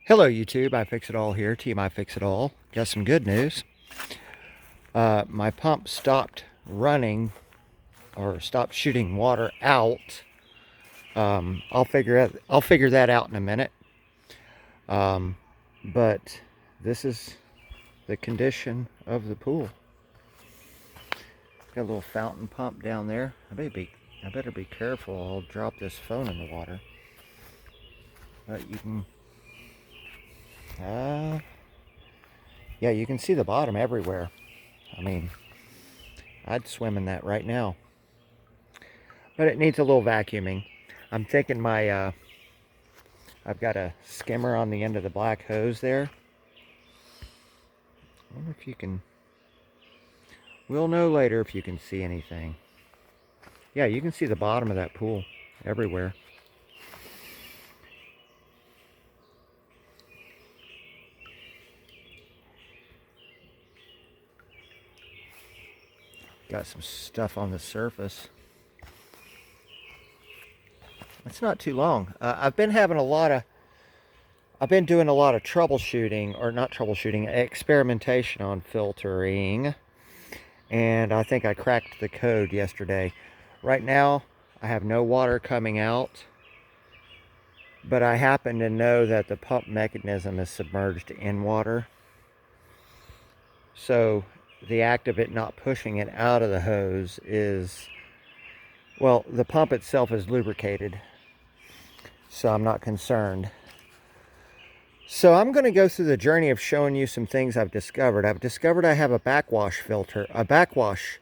Hello YouTube, iFixItAll here, Team iFixItAll. Got some good news. My pump stopped running, or stopped shooting water out. I'll figure that out in a minute. But this is the condition of the pool. Got a little fountain pump down there. I better be careful. I'll drop this phone in the water. But you can yeah, you can see the bottom everywhere. I mean, I'd swim in that right now. But it needs a little vacuuming. I'm thinking I've got a skimmer on the end of the black hose there. I wonder if you can, we'll know later if you can see anything. Yeah, you can see the bottom of that pool everywhere. Got some stuff on the surface. It's not too long. I've been doing a lot of troubleshooting, or not troubleshooting, experimentation on filtering. And I think I cracked the code yesterday. Right now, I have no water coming out, but I happen to know that the pump mechanism is submerged in water. So the act of it not pushing it out of the hose is, well, the pump itself is lubricated, so I'm not concerned. So I'm going to go through the journey of showing you some things I've discovered. I've discovered I have a backwash filter, a backwash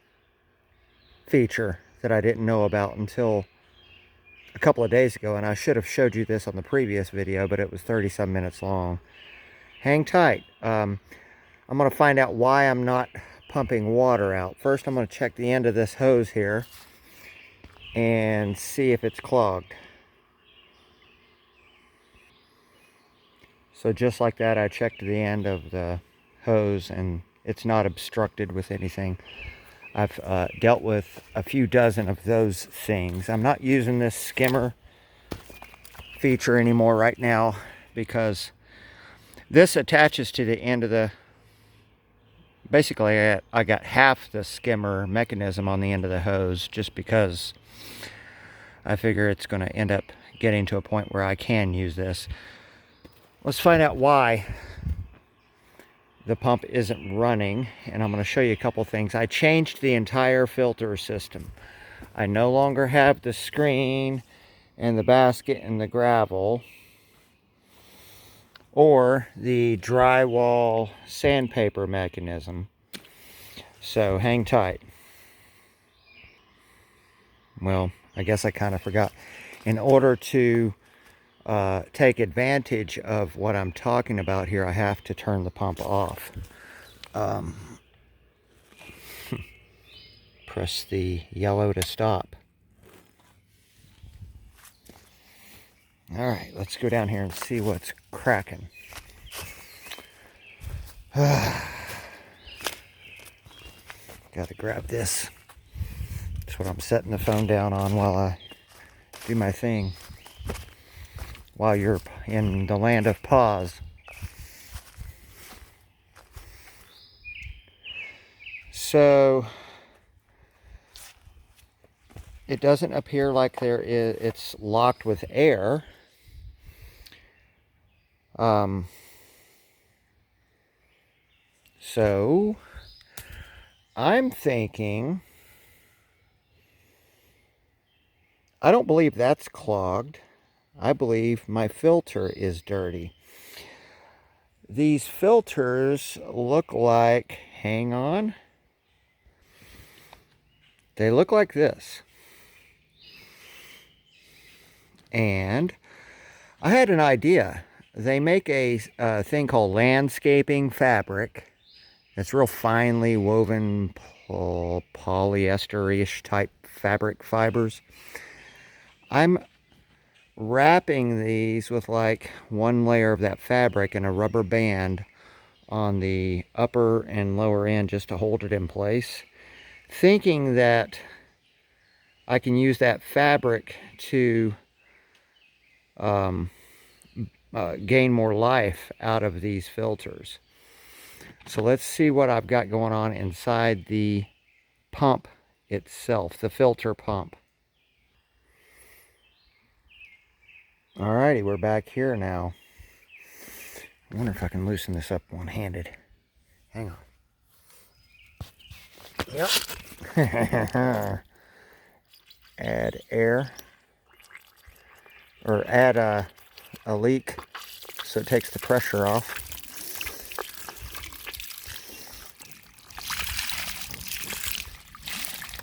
feature that I didn't know about until a couple of days ago, and I should have showed you this on the previous video, but it was 30-some minutes long. Hang tight. I'm going to find out why I'm not pumping water out. First, I'm going to check the end of this hose here and see if it's clogged. So just like that, I checked the end of the hose and it's not obstructed with anything. I've dealt with a few dozen of those things. I'm not using this skimmer feature anymore right now because this attaches to the end of the, basically I got half the skimmer mechanism on the end of the hose just because I figure it's going to end up getting to a point where I can use this. Let's find out why the pump isn't running, and I'm going to show you a couple things. I changed the entire filter system. I no longer have the screen and the basket and the gravel or the drywall sandpaper mechanism. So hang tight. Well, I guess I kind of forgot. In order to take advantage of what I'm talking about here, I have to turn the pump off. Press the yellow to stop. All right, let's go down here and see what's cracking. Got to grab this. That's what I'm setting the phone down on while I do my thing. While you're in the land of pause. So it doesn't appear like it's locked with air. So I'm thinking, I don't believe that's clogged. I believe my filter is dirty. These filters look like, hang on, they look like this. And I had an idea. They make a thing called landscaping fabric. It's real finely woven polyester-ish type fabric fibers. I'm wrapping these with like one layer of that fabric and a rubber band on the upper and lower end just to hold it in place, thinking that I can use that fabric to gain more life out of these filters. So let's see what I've got going on inside the pump itself, the filter pump. Alrighty, we're back here now. I wonder if I can loosen this up one-handed. Hang on. Yep. Add air, or add a leak so it takes the pressure off.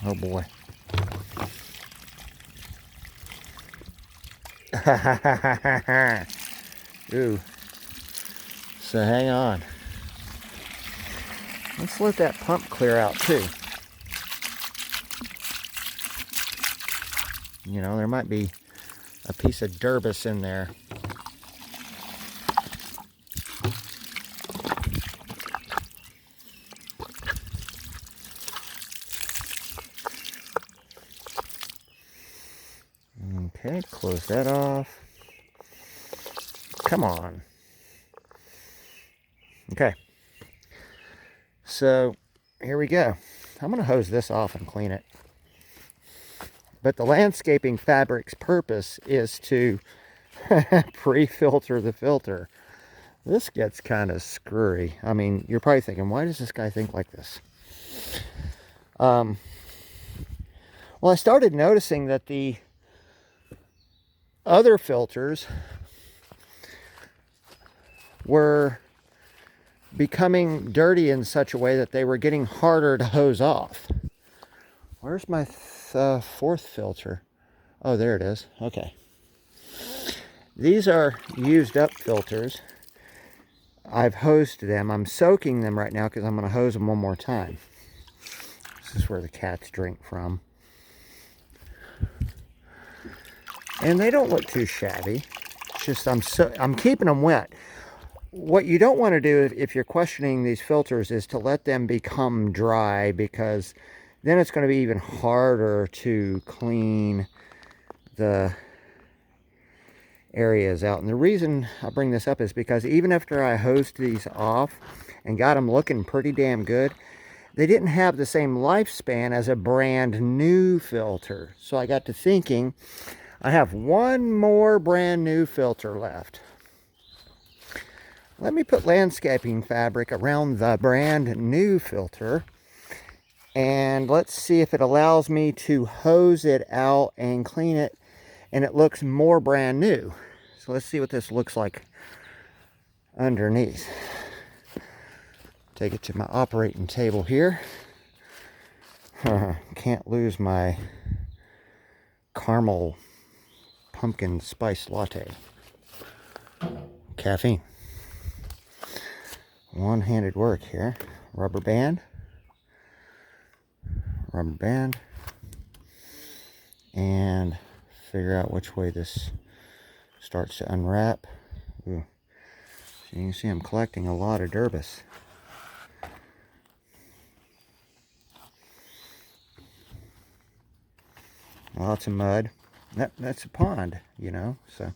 Oh boy. Ooh. So hang on. Let's let that pump clear out too. You know, there might be a piece of Durbus in there. Okay, close that off. Come on. Okay. So, here we go. I'm going to hose this off and clean it. But the landscaping fabric's purpose is to pre-filter the filter. This gets kind of screwy. I mean, you're probably thinking, why does this guy think like this? Well, I started noticing that the other filters were becoming dirty in such a way that they were getting harder to hose off. Where's my fourth filter? Oh, there it is. Okay. These are used up filters. I've hosed them. I'm soaking them right now because I'm going to hose them one more time. This is where the cats drink from. And they don't look too shabby. It's just I'm keeping them wet. What you don't want to do if you're questioning these filters is to let them become dry, because then it's going to be even harder to clean the areas out. And the reason I bring this up is because even after I hosed these off and got them looking pretty damn good, they didn't have the same lifespan as a brand new filter. So I got to thinking, I have one more brand new filter left. Let me put landscaping fabric around the brand new filter, and let's see if it allows me to hose it out and clean it and it looks more brand new. So let's see what this looks like underneath. Take it to my operating table here. Can't lose my caramel pumpkin spice latte. Caffeine. One-handed work here. Rubber band. Rubber band. And figure out which way this starts to unwrap. Ooh. So you can see I'm collecting a lot of Durbus. Lots of mud. That's a pond, you know, so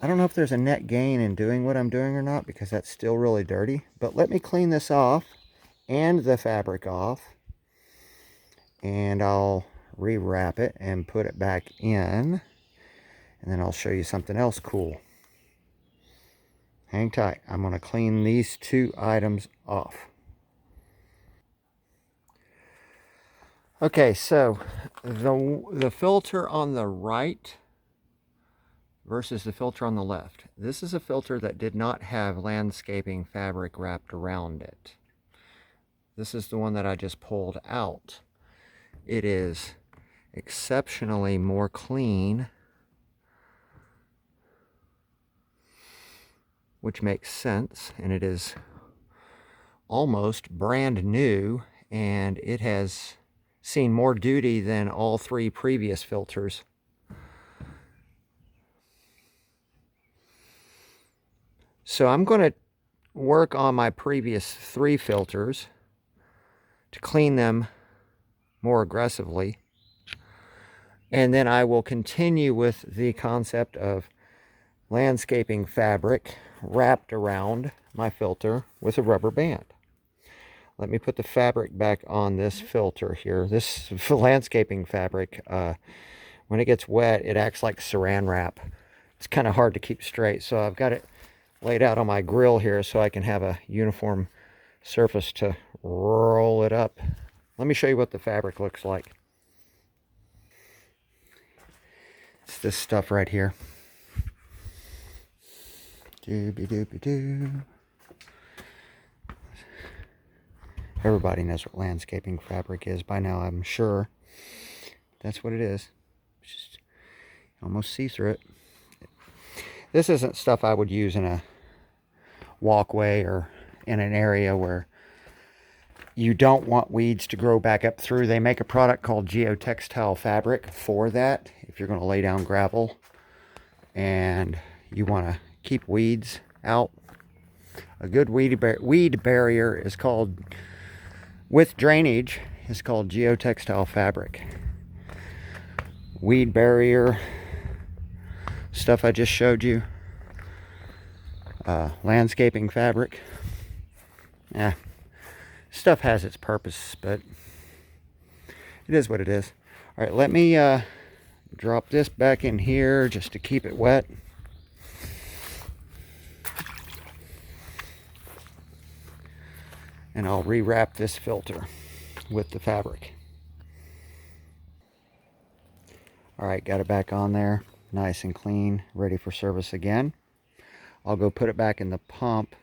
I don't know if there's a net gain in doing what I'm doing or not, because that's still really dirty. But let me clean this off and the fabric off, and I'll rewrap it and put it back in, and then I'll show you something else cool. Hang tight. I'm going to clean these two items off. Okay, so the filter on the right versus the filter on the left. This is a filter that did not have landscaping fabric wrapped around it. This is the one that I just pulled out. It is exceptionally more clean, which makes sense, and it is almost brand new, and it has seen more duty than all three previous filters. So I'm going to work on my previous three filters to clean them more aggressively. And then I will continue with the concept of landscaping fabric wrapped around my filter with a rubber band. Let me put the fabric back on this filter here. This landscaping fabric, when it gets wet, it acts like saran wrap. It's kind of hard to keep straight, so I've got it laid out on my grill here so I can have a uniform surface to roll it up. Let me show you what the fabric looks like. It's this stuff right here. Doobie-doobie-doo. Everybody knows what landscaping fabric is by now, I'm sure. That's what it is. It's just, you almost see through it. This isn't stuff I would use in a walkway or in an area where you don't want weeds to grow back up through. They make a product called geotextile fabric for that. If you're going to lay down gravel and you want to keep weeds out, a good weed barrier is called, with drainage, is called geotextile fabric. Weed barrier stuff I just showed you, landscaping fabric. Yeah, stuff has its purpose, but it is what it is. All right, let me drop this back in here just to keep it wet. And I'll rewrap this filter with the fabric. All right, got it back on there, nice and clean, ready for service again. I'll go put it back in the pump,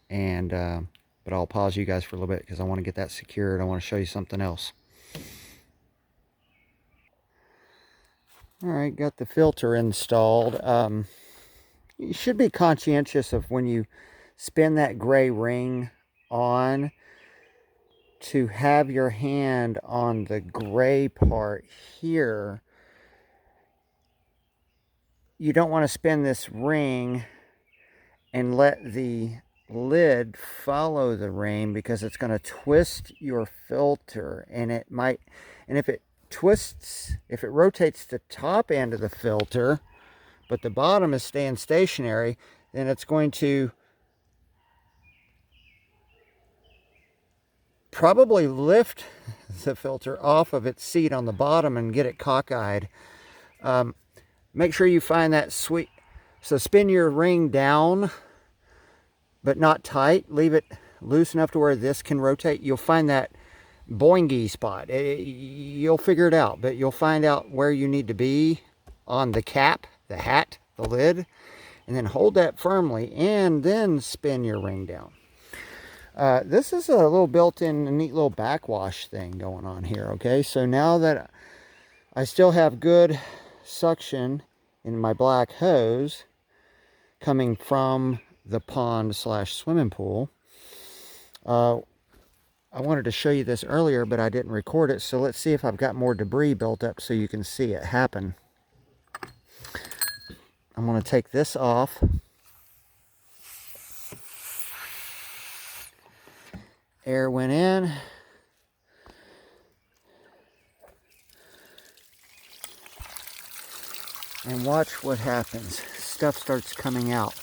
and but I'll pause you guys for a little bit because I want to get that secured. I want to show you something else. All right, got the filter installed. You should be conscientious of when you spin that gray ring on to have your hand on the gray part here. You don't want to spin this ring and let the lid follow the ring, because it's going to twist your filter, and it might, and if it twists, if it rotates the top end of the filter but the bottom is staying stationary, then it's going to probably lift the filter off of its seat on the bottom and get it cockeyed. Make sure you find that sweet, so spin your ring down but not tight. Leave it loose enough to where this can rotate. You'll find that boingy spot. You'll figure it out, but you'll find out where you need to be on the cap, the hat, the lid, and then hold that firmly and then spin your ring down. This is a little built-in, neat little backwash thing going on here, okay? So now that I still have good suction in my black hose coming from the pond slash swimming pool, I wanted to show you this earlier, but I didn't record it, so let's see if I've got more debris built up so you can see it happen. I'm going to take this off. Air went in. And watch what happens. Stuff starts coming out.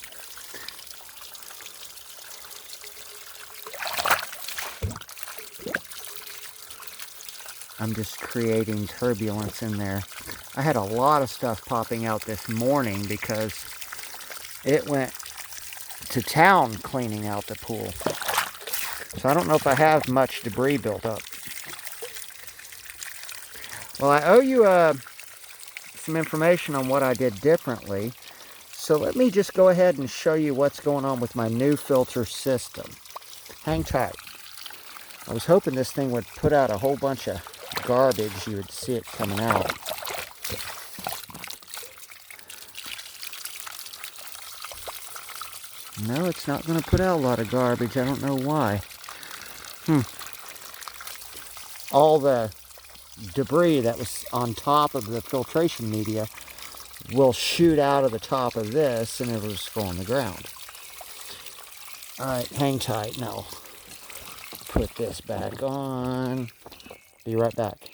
I'm just creating turbulence in there. I had a lot of stuff popping out this morning because it went to town cleaning out the pool. So I don't know if I have much debris built up. Well, I owe you some information on what I did differently. So let me just go ahead and show you what's going on with my new filter system. Hang tight. I was hoping this thing would put out a whole bunch of garbage. You would see it coming out. No, it's not going to put out a lot of garbage. I don't know why. All the debris that was on top of the filtration media will shoot out of the top of this and it'll just go on the ground. Alright, hang tight. Now, put this back on. Be right back.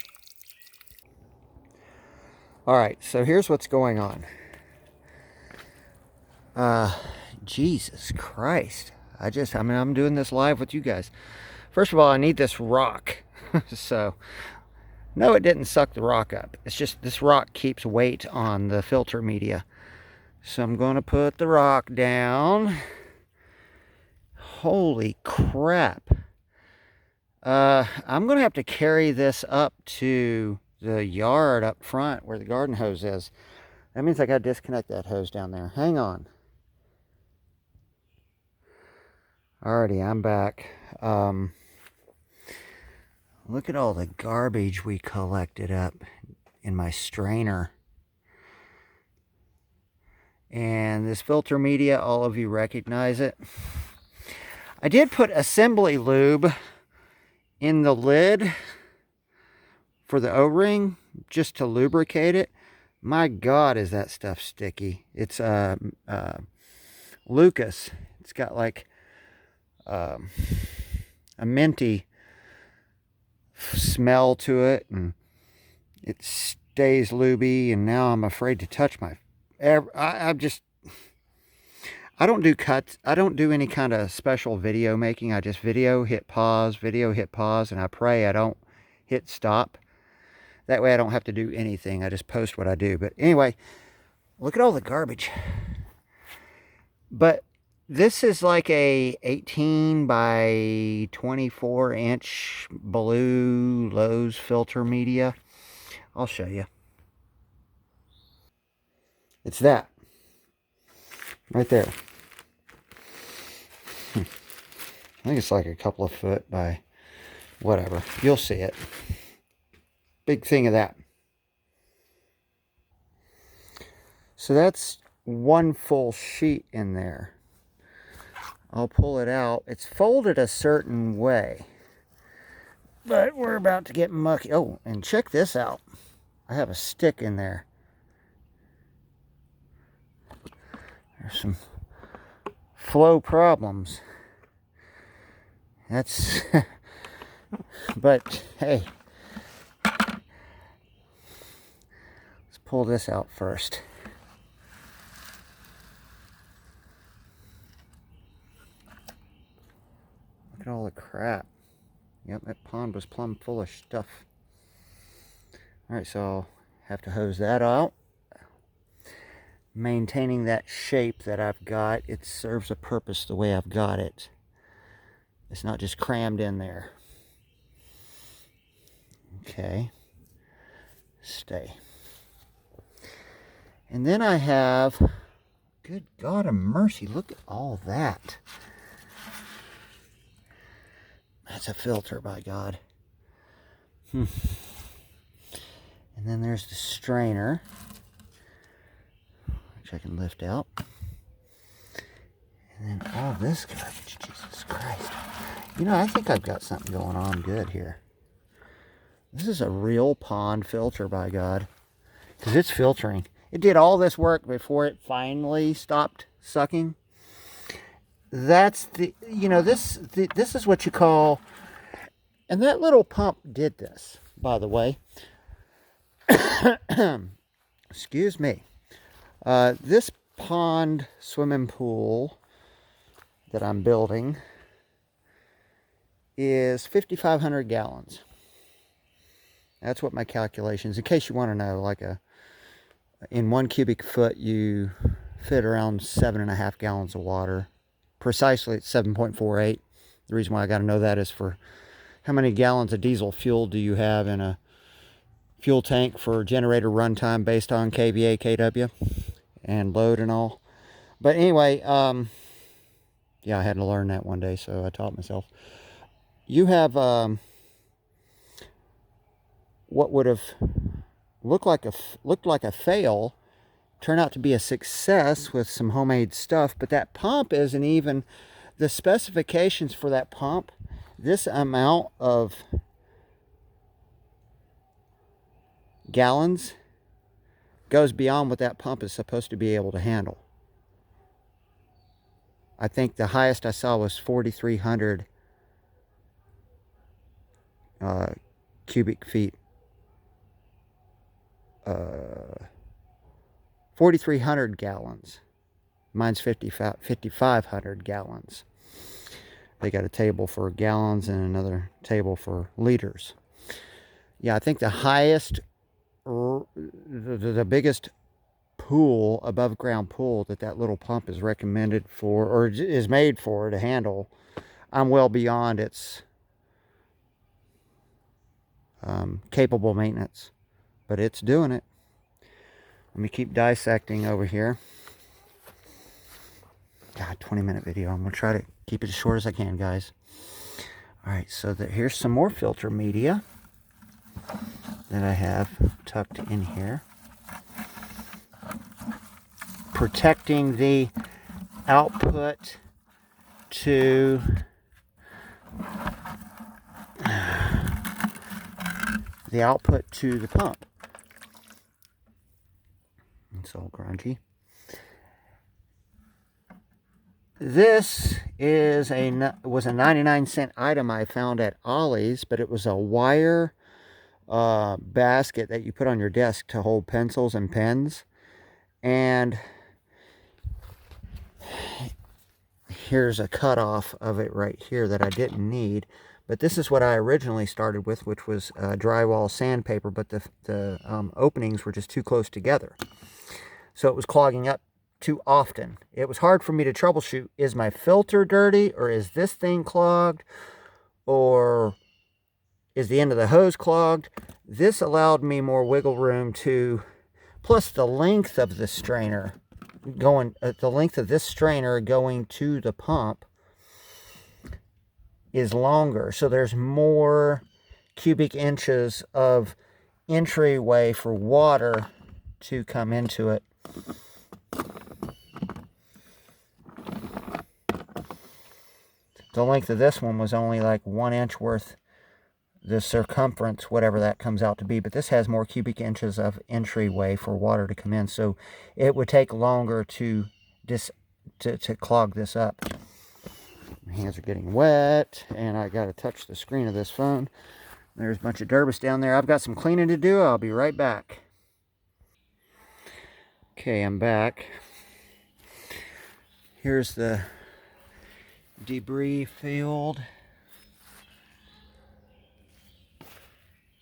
Alright, so here's what's going on. Uh, Jesus Christ. I mean, I'm doing this live with you guys. First of all, I need this rock. So, no, it didn't suck the rock up. It's just this rock keeps weight on the filter media. So I'm going to put the rock down. Holy crap. I'm going to have to carry this up to the yard up front where the garden hose is. That means I got to disconnect that hose down there. Hang on. Alrighty, I'm back. Look at all the garbage we collected up in my strainer. And this filter media, all of you recognize it. I did put assembly lube in the lid for the O-ring just to lubricate it. My God, is that stuff sticky. It's Lucas. It's got like a minty smell to it, and it stays lubey, and now I'm afraid to touch my... I don't do cuts. I don't do any kind of special video making. I just video, hit pause, and I pray I don't hit stop. That way I don't have to do anything. I just post what I do. But anyway, look at all the garbage. But this is like a 18 by 24 inch blue Lowe's filter media. I'll show you. It's that. Right there. I think it's like a couple of foot by whatever. You'll see it. Big thing of that. So that's one full sheet in there. I'll pull it out. It's folded a certain way. But we're about to get mucky. Oh, and check this out. I have a stick in there. There's some flow problems. That's... But, hey. Let's pull this out first. Look at all the crap. Yep, that pond was plumb full of stuff. Alright, so I'll have to hose that out. Maintaining that shape that I've got, it serves a purpose the way I've got it. It's not just crammed in there. Okay. Stay. And then I have, good God of mercy, look at all that. That's a filter, by God. And then there's the strainer, which I can lift out. And then all this garbage, Jesus Christ. You know, I think I've got something going on good here. This is a real pond filter, by God. Because it's filtering. It did all this work before it finally stopped sucking. That's the, you know, this is what you call, and that little pump did this, by the way. Excuse me. This pond swimming pool that I'm building is 5,500 gallons. That's what my calculations, in case you want to know, like in 1 cubic foot, you fit around 7.5 gallons of water. Precisely, it's 7.48. The reason why I got to know that is for how many gallons of diesel fuel do you have in a fuel tank for generator runtime based on kVA, kW, and load and all. But anyway, yeah, I had to learn that one day, so I taught myself. You have what would have looked like a fail turn out to be a success with some homemade stuff, but that pump isn't even, the specifications for that pump, this amount of gallons goes beyond what that pump is supposed to be able to handle. I think the highest I saw was 4,300 cubic feet. 4,300 gallons Mine's 5,500 gallons. They got a table for gallons and another table for liters. Yeah, I think the highest, the biggest pool, above ground pool that little pump is recommended for, or is made for to handle, I'm well beyond its capable maintenance, but it's doing it. Let me keep dissecting over here. God, 20-minute video. I'm going to try to keep it as short as I can, guys. All right, so here's some more filter media that I have tucked in here. Protecting the output to the pump. It's all grungy. This was a 99-cent item I found at Ollie's, but it was a wire basket that you put on your desk to hold pencils and pens. And here's a cutoff of it right here that I didn't need. But this is what I originally started with, which was drywall sandpaper, but the openings were just too close together. So it was clogging up too often. It was hard for me to troubleshoot. Is my filter dirty, or is this thing clogged, or is the end of the hose clogged? This allowed me more wiggle room plus the length of the strainer the length of this strainer going to the pump is longer, so there's more cubic inches of entryway for water to come into it. The length of this one was only like 1 inch worth, the circumference, whatever that comes out to be, but this has more cubic inches of entryway for water to come in, so it would take longer to clog this up. My hands are getting wet, and I got to touch the screen of this phone. There's a bunch of Derbis down there. I've got some cleaning to do. I'll be right back. Okay, I'm back. Here's the debris field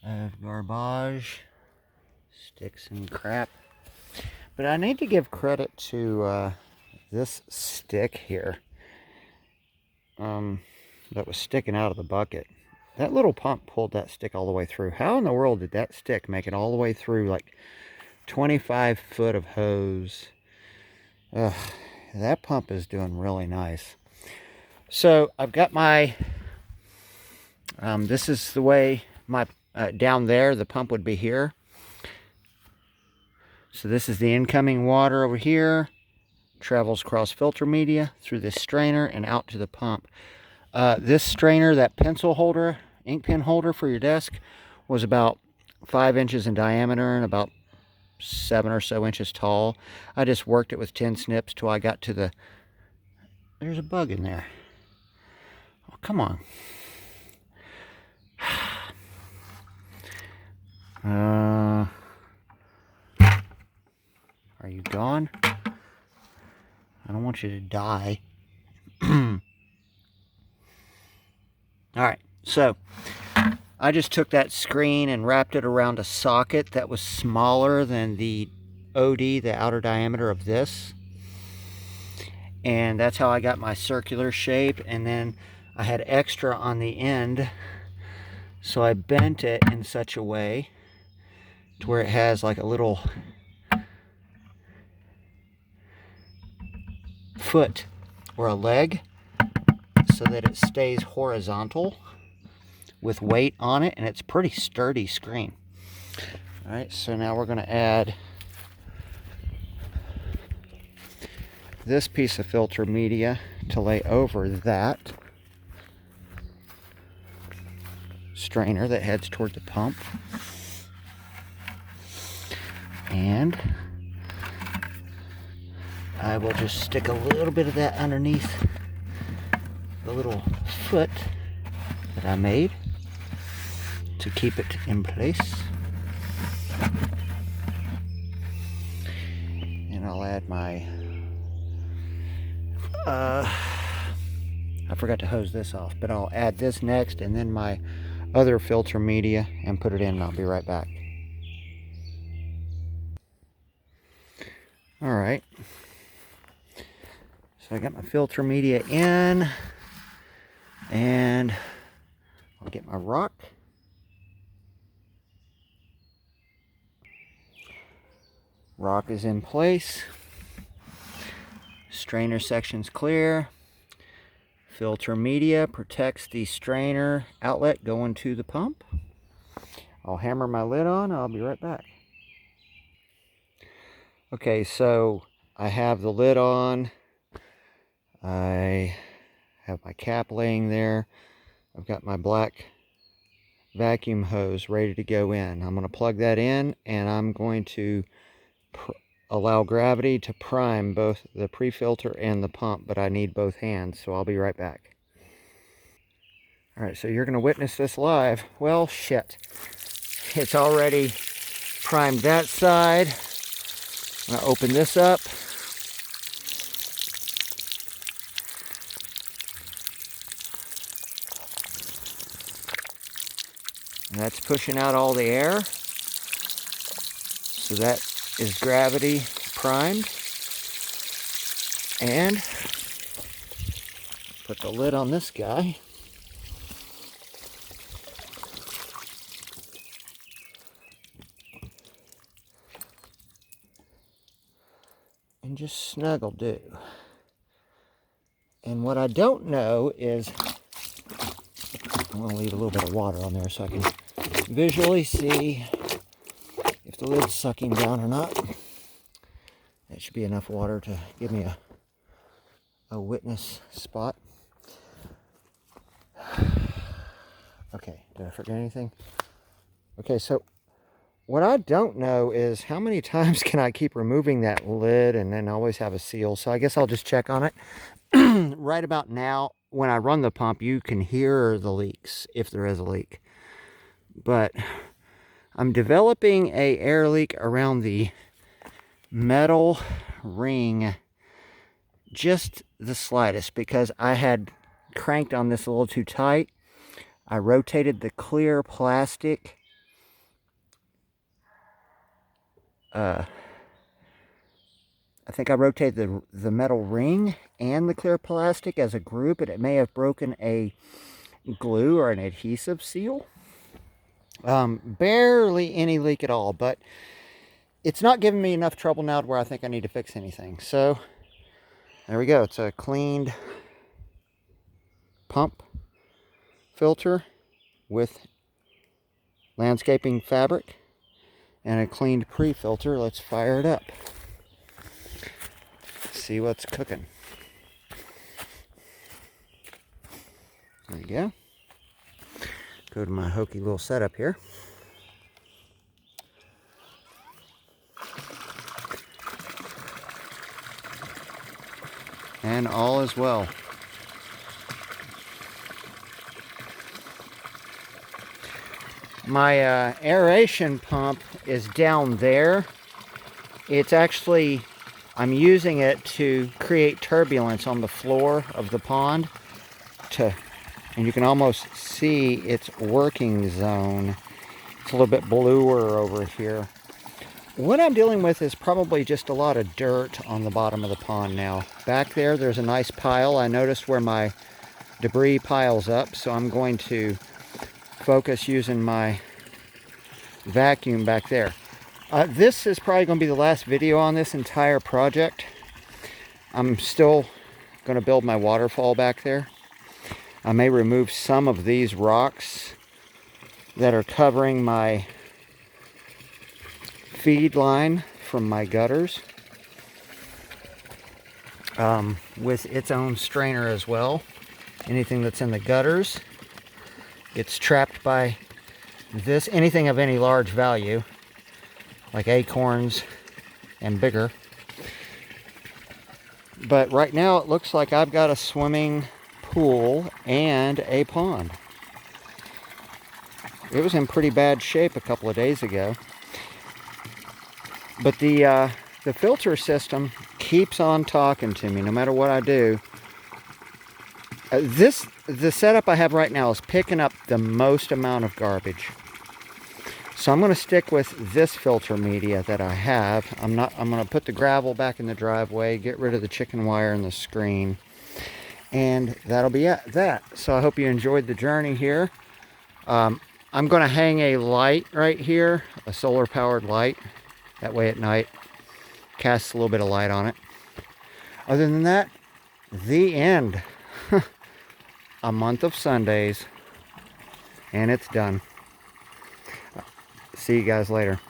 of garbage, sticks and crap. But I need to give credit to this stick here that was sticking out of the bucket. That little pump pulled that stick all the way through. How in the world did that stick make it all the way through, like 25 foot of hose? That pump is doing really nice. So I've got my, this is the way my, down there, the pump would be here. So this is the incoming water over here, travels across filter media through this strainer and out to the pump. This strainer, that pencil holder, ink pen holder for your desk, was about 5 inches in diameter and about 7 or so inches tall. I just worked it with 10 snips till I got to the, there's a bug in there. Oh, come on. Are you gone? I don't want you to die. Alright, so I just took that screen and wrapped it around a socket that was smaller than the OD, the outer diameter of this. And that's how I got my circular shape. And then I had extra on the end, so I bent it in such a way to where it has like a little foot or a leg, so that it stays horizontal with weight on it, and it's a pretty sturdy screen. All right, so now we're going to add this piece of filter media to lay over that strainer that heads toward the pump. And I will just stick a little bit of that underneath the little foot that I made to keep it in place. And I'll add my I forgot to hose this off, but I'll add this next and then my other filter media and put it in, and I'll be right back. All right. So I got my filter media in, and I'll get my rock. Rock is in place. Strainer section's clear. Filter media protects the strainer outlet going to the pump. I'll hammer my lid on. I'll be right back. Okay, so I have the lid on. I have my cap laying there. I've got my black vacuum hose ready to go in. I'm going to plug that in, and I'm going to allow gravity to prime both the pre-filter and the pump, but I need both hands, so I'll be right back. All right, so you're going to witness this live. Well, shit. It's already primed that side. I'm going to open this up. And that's pushing out all the air. So that is gravity primed. And put the lid on this guy. And just snuggle do. And what I don't know is, I'm going to leave a little bit of water on there so I can visually see if the lid's sucking down or not. That should be enough water to give me a witness spot. Okay, did I forget anything? Okay, so what I don't know is how many times can I keep removing that lid and then always have a seal. So I guess I'll just check on it. Right about now, when I run the pump, you can hear the leaks if there is a leak. But I'm developing a air leak around the metal ring, just the slightest, because I had cranked on this a little too tight. I rotated the clear plastic I think I rotated the metal ring and the clear plastic as a group, and it may have broken a glue or an adhesive seal. Barely any leak at all, but it's not giving me enough trouble now to where I think I need to fix anything. So there we go. It's a cleaned pump filter with landscaping fabric and a cleaned pre-filter. Let's fire it up. See what's cooking. There you go. Go to my hokey little setup here. And all is well. My aeration pump is down there. It's actually, I'm using it to create turbulence on the floor of the pond, and you can almost see its working zone. It's a little bit bluer over here. What I'm dealing with is probably just a lot of dirt on the bottom of the pond now. Back there, there's a nice pile. I noticed where my debris piles up, so I'm going to focus using my vacuum back there. This is probably going to be the last video on this entire project. I'm still going to build my waterfall back there. I may remove some of these rocks that are covering my feed line from my gutters, with its own strainer as well. Anything that's in the gutters gets trapped by this. Anything of any large value, like acorns and bigger. But right now it looks like I've got a swimming pool and a pond. It was in pretty bad shape a couple of days ago. But the filter system keeps on talking to me no matter what I do. The setup I have right now is picking up the most amount of garbage. So I'm going to stick with this filter media that I have. I'm going to put the gravel back in the driveway, get rid of the chicken wire and the screen, and that'll be that. So I hope you enjoyed the journey here. I'm going to hang a light right here, a solar powered light. That way at night, casts a little bit of light on it. Other than that, the end. A month of Sundays, and it's done. See you guys later.